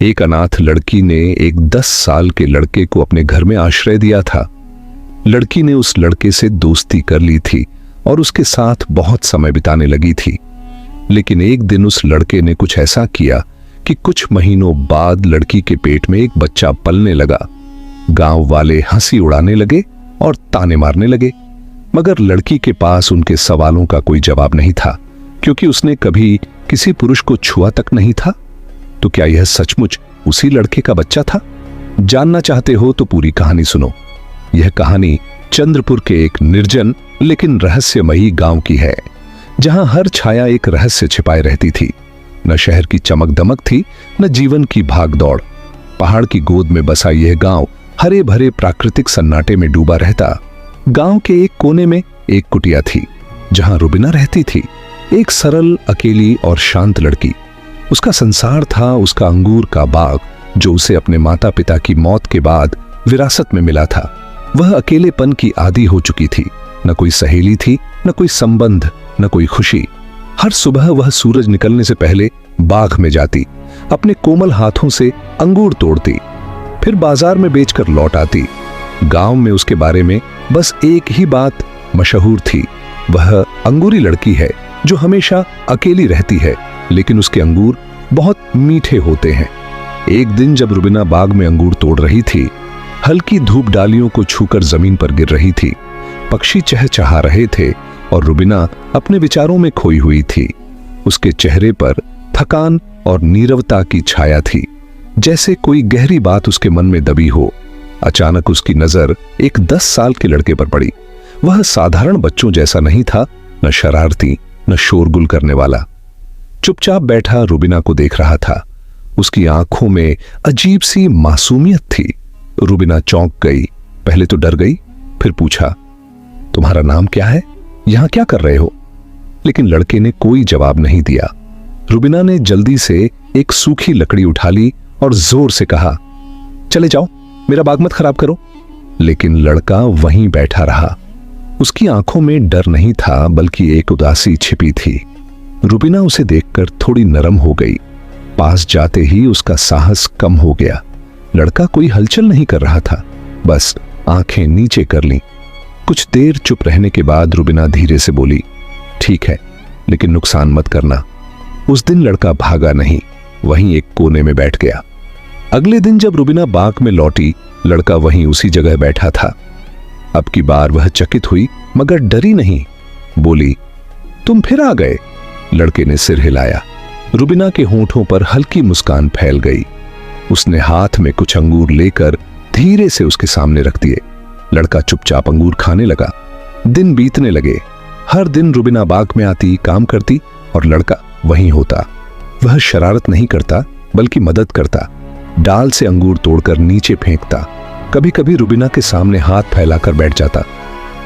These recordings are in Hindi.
एक अनाथ लड़की ने एक 10 साल के लड़के को अपने घर में आश्रय दिया था। लड़की ने उस लड़के से दोस्ती कर ली थी और उसके साथ बहुत समय बिताने लगी थी। लेकिन एक दिन उस लड़के ने कुछ ऐसा किया कि कुछ महीनों बाद लड़की के पेट में एक बच्चा पलने लगा। गांव वाले हंसी उड़ाने लगे और ताने मारने लगे, मगर लड़की के पास उनके सवालों का कोई जवाब नहीं था, क्योंकि उसने कभी किसी पुरुष को छुआ तक नहीं था। तो क्या यह सचमुच उसी लड़के का बच्चा था? जानना चाहते हो तो पूरी कहानी सुनो। यह कहानी चंद्रपुर के एक निर्जन लेकिन रहस्यमयी गांव की है, जहां हर छाया एक रहस्य छिपाए रहती थी। न शहर की चमक दमक थी, न जीवन की भाग दौड़। पहाड़ की गोद में बसा यह गांव हरे भरे प्राकृतिक सन्नाटे में डूबा रहता। गांव के एक कोने में एक कुटिया थी, जहां रुबीना रहती थी, एक सरल, अकेली और शांत लड़की। उसका संसार था उसका अंगूर का बाग, जो उसे अपने माता पिता की मौत के बाद विरासत में मिला था। वह अकेलेपन की आदी हो चुकी थी। न कोई सहेली थी, न कोई संबंध, न कोई खुशी। हर सुबह वह सूरज निकलने से पहले बाग में जाती, अपने कोमल हाथों से अंगूर तोड़ती, फिर बाजार में बेचकर लौट आती। गांव में उसके बारे में बस एक ही बात मशहूर थी, वह अंगूरी लड़की है जो हमेशा अकेली रहती है, लेकिन उसके अंगूर बहुत मीठे होते हैं। एक दिन जब रुबीना बाग में अंगूर तोड़ रही थी, हल्की धूप डालियों को छूकर जमीन पर गिर रही थी। पक्षी चहचहा रहे थे और रुबीना अपने विचारों में खोई हुई थी। उसके चेहरे पर थकान और नीरवता की छाया थी, जैसे कोई गहरी बात उसके मन में दबी हो। अचानक उसकी नजर एक 10 साल के लड़के पर पड़ी। वह साधारण बच्चों जैसा नहीं था, न शरारती, न शोरगुल करने वाला। चुपचाप बैठा रुबीना को देख रहा था। उसकी आंखों में अजीब सी मासूमियत थी। रुबीना चौंक गई। पहले तो डर गई, फिर पूछा, तुम्हारा नाम क्या है? यहां क्या कर रहे हो? लेकिन लड़के ने कोई जवाब नहीं दिया। रुबीना ने जल्दी से एक सूखी लकड़ी उठा ली और जोर से कहा, चले जाओ, मेरा बाग मत खराब करो। लेकिन लड़का वहीं बैठा रहा। उसकी आंखों में डर नहीं था, बल्कि एक उदासी छिपी थी। रुबीना उसे देखकर थोड़ी नरम हो गई। पास जाते ही उसका साहस कम हो गया। लड़का कोई हलचल नहीं कर रहा था, बस आंखें नीचे कर लीं। कुछ देर चुप रहने के बाद रुबीना धीरे से बोली, ठीक है, लेकिन नुकसान मत करना। उस दिन लड़का भागा नहीं, वहीं एक कोने में बैठ गया। अगले दिन जब रुबीना बाग में लौटी, लड़का वहीं उसी जगह बैठा था। अब की बार वह चकित हुई, मगर डरी नहीं। बोली, तुम फिर आ गए? लड़के ने सिर हिलाया। रुबीना के होंठों पर हल्की मुस्कान फैल गई। उसने हाथ में कुछ अंगूर लेकर धीरे से उसके सामने रख दिए। लड़का चुपचाप अंगूर खाने लगा। दिन बीतने लगे। हर दिन रुबीना बाग में आती, काम करती और लड़का वहीं होता। वह शरारत नहीं करता, बल्कि मदद करता। डाल से अंगूर तोड़कर नीचे फेंकता। कभी कभी रुबीना के सामने हाथ फैलाकर बैठ जाता,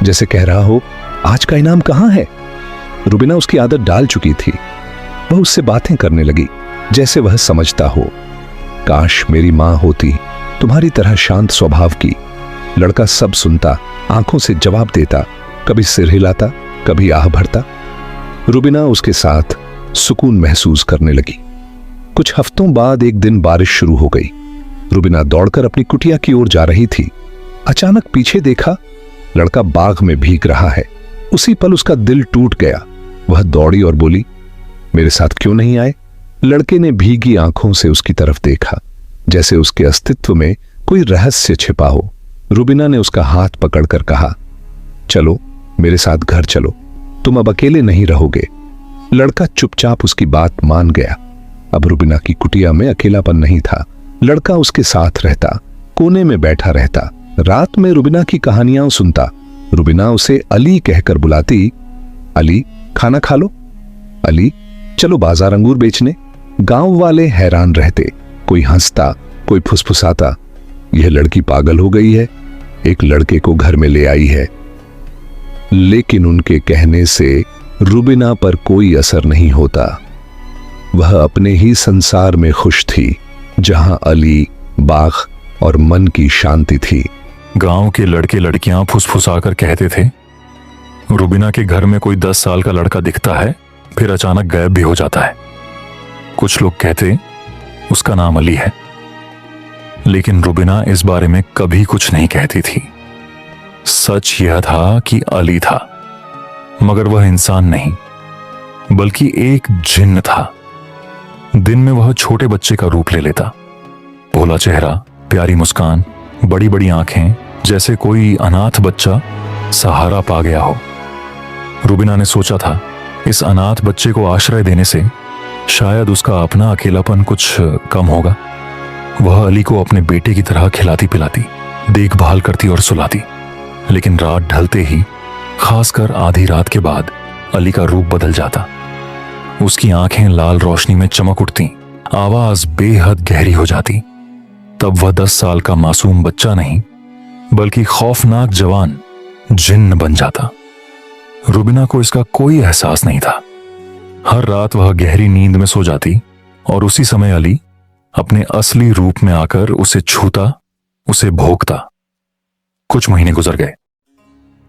जैसे कह रहा हो, आज का इनाम कहां है? रुबीना उसकी आदत डाल चुकी थी। वह उससे बातें करने लगी, जैसे वह समझता हो। काश मेरी मां होती, तुम्हारी तरह शांत स्वभाव की। लड़का सब सुनता, आंखों से जवाब देता, कभी सिर हिलाता, कभी आह भरता। रुबीना उसके साथ सुकून महसूस करने लगी। कुछ हफ्तों बाद एक दिन बारिश शुरू हो गई। रुबीना दौड़कर अपनी कुटिया की ओर जा रही थी। अचानक पीछे देखा, लड़का बाग में भीग रहा है। उसी पल उसका दिल टूट गया। वह दौड़ी और बोली, मेरे साथ क्यों नहीं आए? लड़के ने भीगी आंखों से उसकी तरफ देखा, जैसे उसके अस्तित्व में कोई रहस्य छिपा हो। रुबीना ने उसका हाथ पकड़कर कहा, चलो मेरे साथ घर चलो, तुम अब अकेले नहीं रहोगे। लड़का चुपचाप उसकी बात मान गया। अब रुबीना की कुटिया में अकेलापन नहीं था। लड़का उसके साथ रहता, कोने में बैठा रहता। रात में रुबीना की कहानियां सुनता। रुबीना उसे अली कहकर बुलाती, अली खाना खा लो, अली चलो बाजार अंगूर बेचने। गांव वाले हैरान रहते, कोई हंसता, कोई फुसफुसाता, यह लड़की पागल हो गई है, एक लड़के को घर में ले आई है। लेकिन उनके कहने से रुबीना पर कोई असर नहीं होता। वह अपने ही संसार में खुश थी, जहां अली, बाग और मन की शांति थी। गांव के लड़के लड़कियां फुसफुसाकर कहते थे, रुबीना के घर में कोई 10 साल का लड़का दिखता है, फिर अचानक गायब भी हो जाता है। कुछ लोग कहते, उसका नाम अली है। लेकिन रुबीना इस बारे में कभी कुछ नहीं कहती थी। सच यह था कि अली था, मगर वह इंसान नहीं बल्कि एक जिन्न था। दिन में वह छोटे बच्चे का रूप ले लेता। भोला चेहरा, प्यारी मुस्कान, बड़ी बड़ी आंखें, जैसे कोई अनाथ बच्चा सहारा पा गया हो। रुबीना ने सोचा था इस अनाथ बच्चे को आश्रय देने से शायद उसका अपना अकेलापन कुछ कम होगा। वह अली को अपने बेटे की तरह खिलाती पिलाती, देखभाल करती और सुलाती। लेकिन रात ढलते ही, खासकर आधी रात के बाद, अली का रूप बदल जाता। उसकी आंखें लाल रोशनी में चमक उठती, आवाज बेहद गहरी हो जाती। तब वह 10 साल का मासूम बच्चा नहीं बल्कि खौफनाक जवान जिन्न बन जाता। रुबीना को इसका कोई एहसास नहीं था। हर रात वह गहरी नींद में सो जाती और उसी समय अली अपने असली रूप में आकर उसे छूता, उसे भोंकता। कुछ महीने गुजर गए।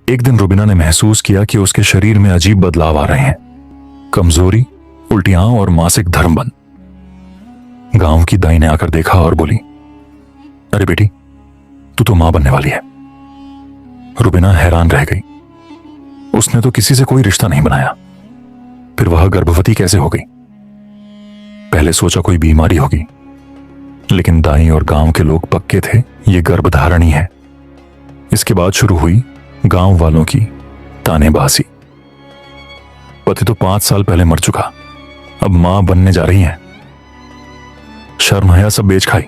एक दिन रुबीना ने महसूस किया कि उसके शरीर में अजीब बदलाव आ रहे हैं। कमजोरी, उल्टियां और मासिक धर्म बंद। गांव की दाई ने आकर देखा और बोली, अरे बेटी, तू तो मां बनने वाली है। रुबीना हैरान रह गई। उसने तो किसी से कोई रिश्ता नहीं बनाया, फिर वह गर्भवती कैसे हो गई? पहले सोचा कोई बीमारी होगी, लेकिन दाई और गांव के लोग पक्के थे ये गर्भधारण ही है। इसके बाद शुरू हुई गांव वालों की तानेबाजी। पति तो 5 साल पहले मर चुका, अब मां बनने जा रही हैं। शर्म हया सब बेच खाई,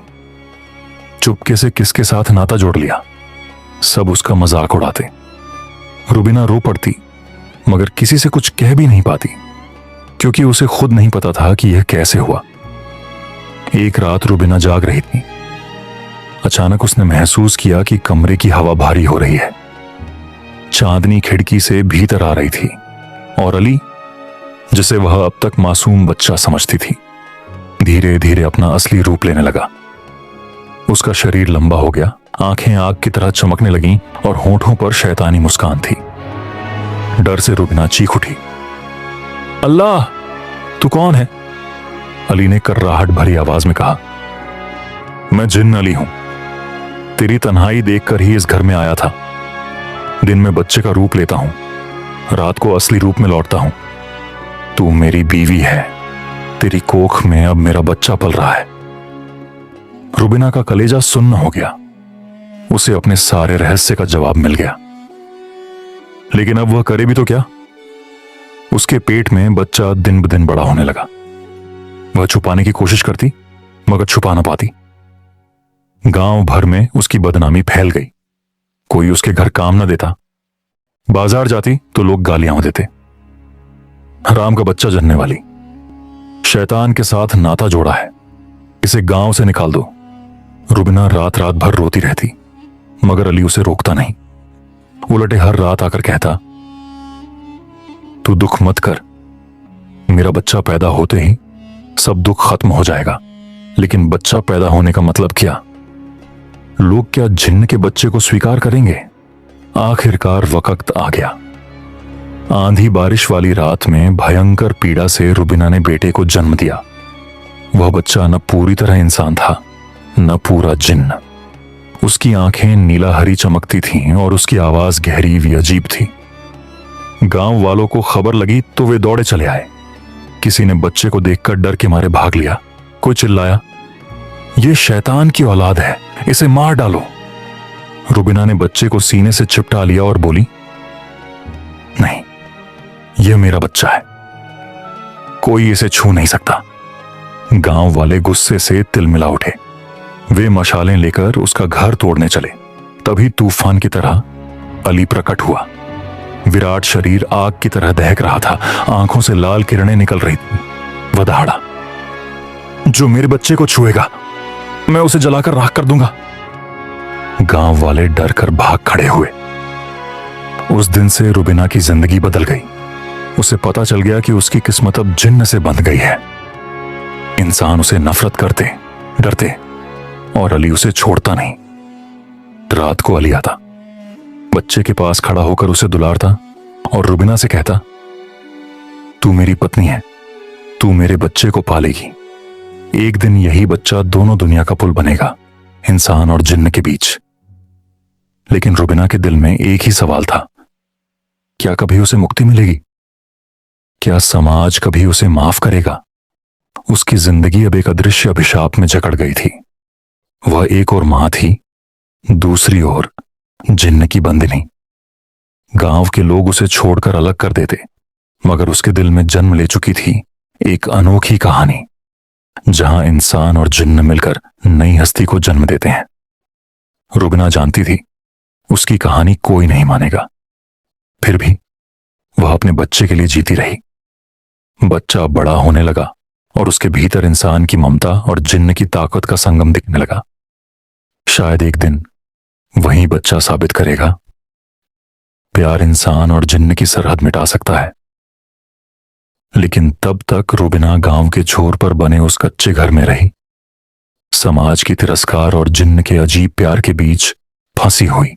चुपके से किसके साथ नाता जोड़ लिया। सब उसका मजाक उड़ाते। रुबीना रो पड़ती, मगर किसी से कुछ कह भी नहीं पाती, क्योंकि उसे खुद नहीं पता था कि यह कैसे हुआ। एक रात रुबीना जाग रही थी। अचानक उसने महसूस किया कि कमरे की हवा भारी हो रही है। चांदनी खिड़की से भीतर आ रही थी और अली, जिसे वह अब तक मासूम बच्चा समझती थी, धीरे धीरे अपना असली रूप लेने लगा। उसका शरीर लंबा हो गया, आंखें आग की तरह चमकने लगीं और होंठों पर शैतानी मुस्कान थी। डर से रुबीना चीख उठी, अल्लाह, तू कौन है? अली ने कर्राहट भरी आवाज में कहा, मैं जिन्न अली हूं। तेरी तन्हाई देखकर ही इस घर में आया था। दिन में बच्चे का रूप लेता हूं, रात को असली रूप में लौटता हूं। तू मेरी बीवी है, तेरी कोख में अब मेरा बच्चा पल रहा है। रुबीना का कलेजा सुन्न हो गया। उसे अपने सारे रहस्य का जवाब मिल गया। लेकिन अब वह करे भी तो क्या? उसके पेट में बच्चा दिन ब दिन बड़ा होने लगा। वह छुपाने की कोशिश करती, मगर छुपा ना पाती। गांव भर में उसकी बदनामी फैल गई। कोई उसके घर काम न देता। बाजार जाती तो लोग गालियां देते। हराम का बच्चा जन्ने वाली, शैतान के साथ नाता जोड़ा है, इसे गांव से निकाल दो। रुबीना रात रात भर रोती रहती, मगर अली उसे रोकता नहीं। उलटे हर रात आकर कहता, तू दुख मत कर, मेरा बच्चा पैदा होते ही सब दुख खत्म हो जाएगा। लेकिन बच्चा पैदा होने का मतलब क्या? लोग क्या जिन्न के बच्चे को स्वीकार करेंगे? आखिरकार वक्त आ गया। आंधी बारिश वाली रात में भयंकर पीड़ा से रुबीना ने बेटे को जन्म दिया। वह बच्चा न पूरी तरह इंसान था, न पूरा जिन्न। उसकी आंखें नीला हरी चमकती थीं और उसकी आवाज गहरी भी अजीब थी। गांव वालों को खबर लगी तो वे दौड़े चले आए। किसी ने बच्चे को देखकर डर के मारे भाग लिया। कोई चिल्लाया, यह शैतान की औलाद है, इसे मार डालो। रुबीना ने बच्चे को सीने से चिपटा लिया और बोली, नहीं, यह मेरा बच्चा है, कोई इसे छू नहीं सकता। गांव वाले गुस्से से तिलमिला उठे। वे मशालें लेकर उसका घर तोड़ने चले। तभी तूफान की तरह अली प्रकट हुआ। विराट शरीर आग की तरह दहक रहा था, आंखों से लाल किरणें निकल रही थी। वह दहाड़ा, जो मेरे बच्चे को छुएगा मैं उसे जलाकर राख कर दूंगा। गांव वाले डर कर भाग खड़े हुए। उस दिन से रुबीना की जिंदगी बदल गई। उसे पता चल गया कि उसकी किस्मत अब जिन्न से बंध गई है। इंसान उसे नफरत करते, डरते, और अली उसे छोड़ता नहीं। रात को अली आता, बच्चे के पास खड़ा होकर उसे दुलारता और रुबीना से कहता, तू मेरी पत्नी है, तू मेरे बच्चे को पालेगी, एक दिन यही बच्चा दोनों दुनिया का पुल बनेगा, इंसान और जिन्न के बीच। लेकिन रुबिना के दिल में एक ही सवाल था, क्या कभी उसे मुक्ति मिलेगी? क्या समाज कभी उसे माफ करेगा? उसकी जिंदगी अब एक अदृश्य अभिशाप में जकड़ गई थी। वह एक और मां थी, दूसरी ओर जिन्न की बंदिनी। गांव के लोग उसे छोड़कर अलग कर देते, मगर उसके दिल में जन्म ले चुकी थी एक अनोखी कहानी, जहां इंसान और जिन्न मिलकर नई हस्ती को जन्म देते हैं। रुबिना जानती थी उसकी कहानी कोई नहीं मानेगा, फिर भी वह अपने बच्चे के लिए जीती रही। बच्चा बड़ा होने लगा और उसके भीतर इंसान की ममता और जिन्न की ताकत का संगम दिखने लगा। शायद एक दिन वही बच्चा साबित करेगा, प्यार इंसान और जिन्न की सरहद मिटा सकता है। लेकिन तब तक रुबिना गांव के छोर पर बने उस कच्चे घर में रही, समाज की तिरस्कार और जिन्न के अजीब प्यार के बीच फंसी हुई।